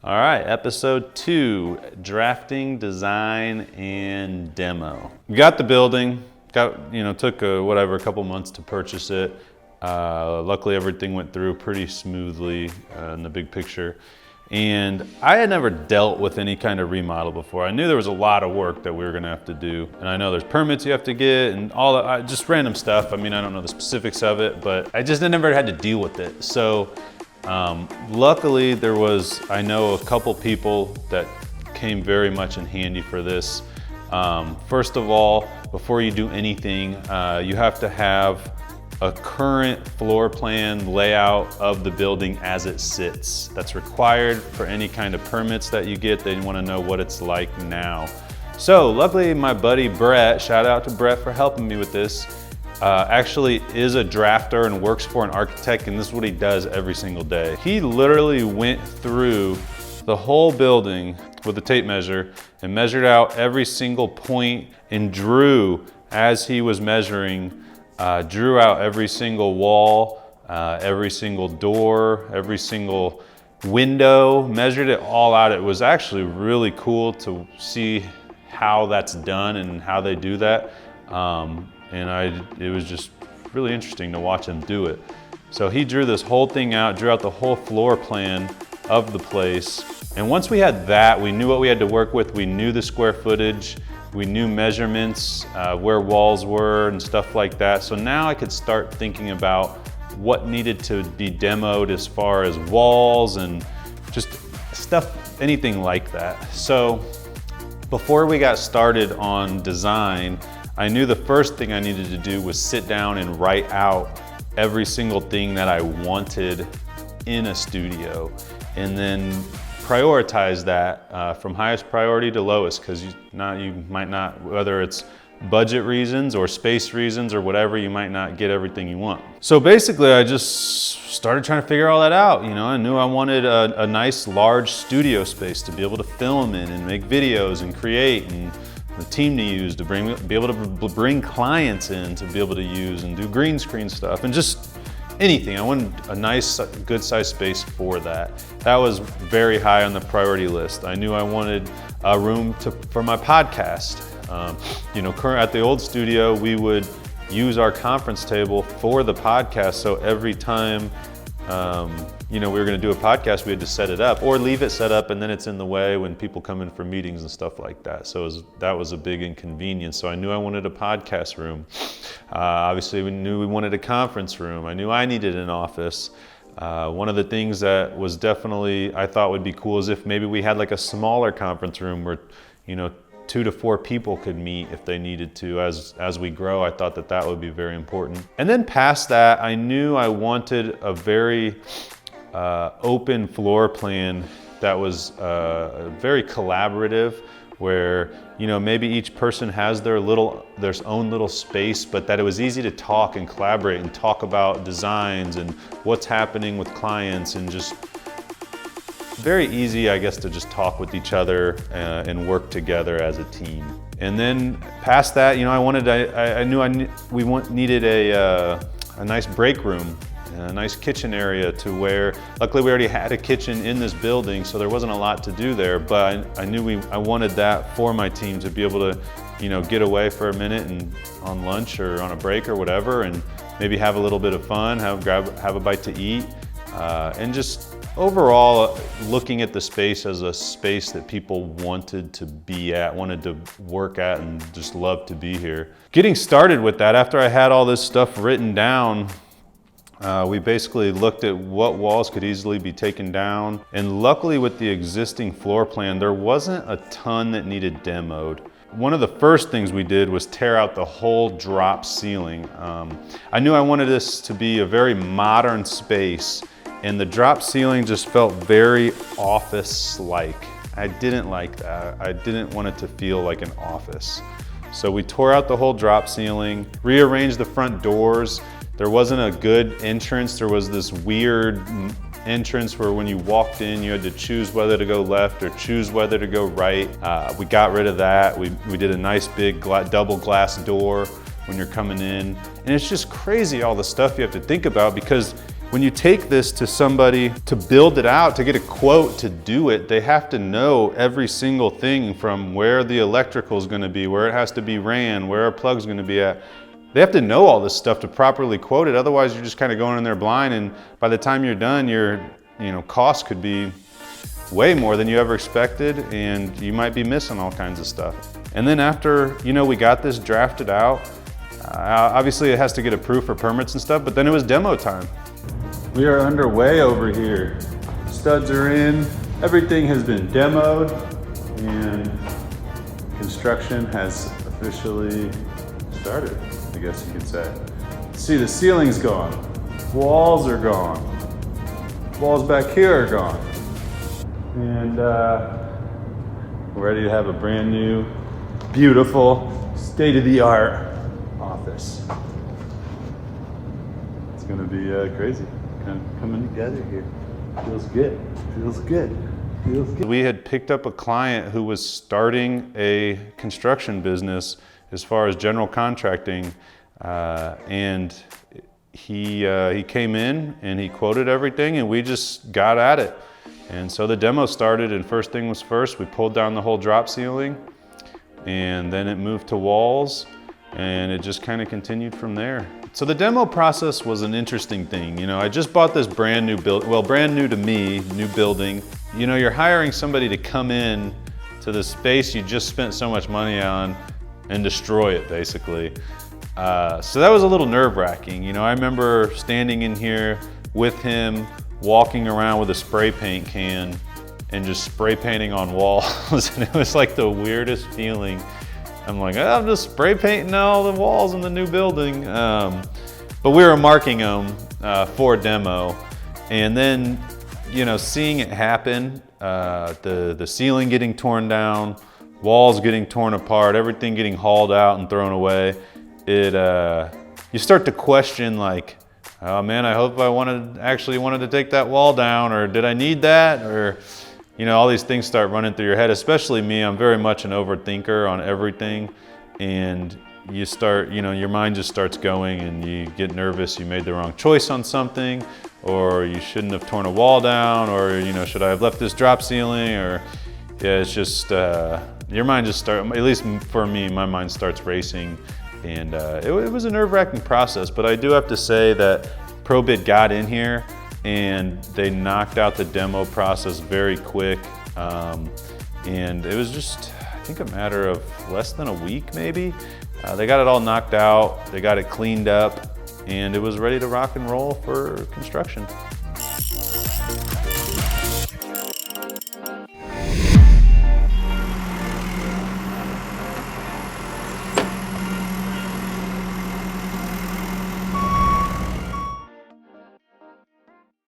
All right, episode 2, drafting, design, and demo. We got the building, took a couple months to purchase it. Luckily everything went through pretty smoothly in the big picture. And I had never dealt with any kind of remodel before. I knew there was a lot of work that we were gonna have to do. And I know there's permits you have to get and all that, just random stuff. I mean, I don't know the specifics of it, but I just never had to deal with it. So luckily I know a couple people that came very much in handy for this. First of all, before you do anything, you have to have a current floor plan layout of the building as it sits. That's required for any kind of permits that you get. They want to know what it's like now. So luckily my buddy Brett, shout out to Brett for helping me with this, actually is a drafter and works for an architect, and this is what he does every single day. He literally went through the whole building with a tape measure and measured out every single point and drew as he was measuring. Drew out every single wall, every single door, every single window, measured it all out. It was actually really cool to see how that's done and how they do that. It was just really interesting to watch him do it. So he drew this whole thing out, drew out the whole floor plan of the place. And once we had that, we knew what we had to work with. We knew the square footage. We knew measurements, where walls were and stuff like that. So now I could start thinking about what needed to be demoed as far as walls and just stuff, anything like that. So before we got started on design, I knew the first thing I needed to do was sit down and write out every single thing that I wanted in a studio, and then prioritize that from highest priority to lowest, because you might not, whether it's budget reasons or space reasons or whatever, you might not get everything you want. So basically I just started trying to figure all that out. I knew I wanted a nice large studio space to be able to film in and make videos and create, and the team to use, to be able to bring clients in to be able to use and do green screen stuff and just anything. I wanted a nice, good sized space for that. That was very high on the priority list. I knew I wanted a room for my podcast. At the old studio, we would use our conference table for the podcast. So every time, we were gonna do a podcast, we had to set it up or leave it set up, and then it's in the way when people come in for meetings and stuff like that. So that was a big inconvenience. So I knew I wanted a podcast room. Obviously we knew we wanted a conference room. I knew I needed an office. One of the things that was definitely, I thought would be cool is if maybe we had like a smaller conference room where, 2 to 4 people could meet if they needed to. As we grow, I thought that would be very important. And then past that, I knew I wanted a very open floor plan that was very collaborative, where maybe each person has their own little space, but that it was easy to talk and collaborate and talk about designs and what's happening with clients, and just very easy, I guess, to just talk with each other and work together as a team. And then past that, we needed a nice break room, a nice kitchen area to where, luckily we already had a kitchen in this building, so there wasn't a lot to do there, but I knew I wanted that for my team to be able to, get away for a minute and on lunch or on a break or whatever, and maybe have a little bit of fun, have a bite to eat, and just overall looking at the space as a space that people wanted to be at, wanted to work at, and just loved to be here. Getting started with that, after I had all this stuff written down, we basically looked at what walls could easily be taken down. And luckily with the existing floor plan, there wasn't a ton that needed demoed. One of the first things we did was tear out the whole drop ceiling. I knew I wanted this to be a very modern space, and the drop ceiling just felt very office-like. I didn't like that. I didn't want it to feel like an office. So we tore out the whole drop ceiling, rearranged the front doors. There wasn't a good entrance. There was this weird entrance where when you walked in, you had to choose whether to go left or choose whether to go right. We got rid of that. We did a nice big double glass door when you're coming in. And it's just crazy all the stuff you have to think about, because When you take this to somebody to build it out, to get a quote to do it, they have to know every single thing from where the electrical is going to be, where it has to be ran, where our plug's going to be at. They have to know all this stuff to properly quote it. Otherwise, you're just kind of going in there blind, and by the time you're done, your cost could be way more than you ever expected, and you might be missing all kinds of stuff. And then after we got this drafted out, obviously it has to get approved for permits and stuff, but then it was demo time. We are underway over here. Studs are in, everything has been demoed, and construction has officially started, I guess you could say. See, the ceiling's gone, walls are gone, walls back here are gone, and we're ready to have a brand new, beautiful, state-of-the-art office. It's gonna be crazy. Kind of coming together here. Feels good, feels good, feels good. We had picked up a client who was starting a construction business as far as general contracting, and he came in and he quoted everything, and we just got at it. And so the demo started, and first thing was first, we pulled down the whole drop ceiling, and then it moved to walls, and it just kind of continued from there. So the demo process was an interesting thing. I just bought this brand new brand new to me, new building. You're hiring somebody to come in to the space you just spent so much money on and destroy it, basically. So that was a little nerve-wracking. I remember standing in here with him, walking around with a spray paint can and just spray painting on walls, and it was like the weirdest feeling. I'm like, I'm just spray painting all the walls in the new building. But we were marking them for demo. And then, seeing it happen, the ceiling getting torn down, walls getting torn apart, everything getting hauled out and thrown away, you start to question, like, oh man, I hope I actually wanted to take that wall down, or did I need that? Or, all these things start running through your head, especially me. I'm very much an overthinker on everything. And you start, your mind just starts going, and you get nervous. You made the wrong choice on something, or you shouldn't have torn a wall down, or, should I have left this drop ceiling? Or, yeah, it's just, your mind just starts, at least for me, my mind starts racing. And it was a nerve-wracking process, but I do have to say that ProBid got in here and they knocked out the demo process very quick. And it was just, I think, a matter of less than a week, maybe. They got it all knocked out, they got it cleaned up, and it was ready to rock and roll for construction.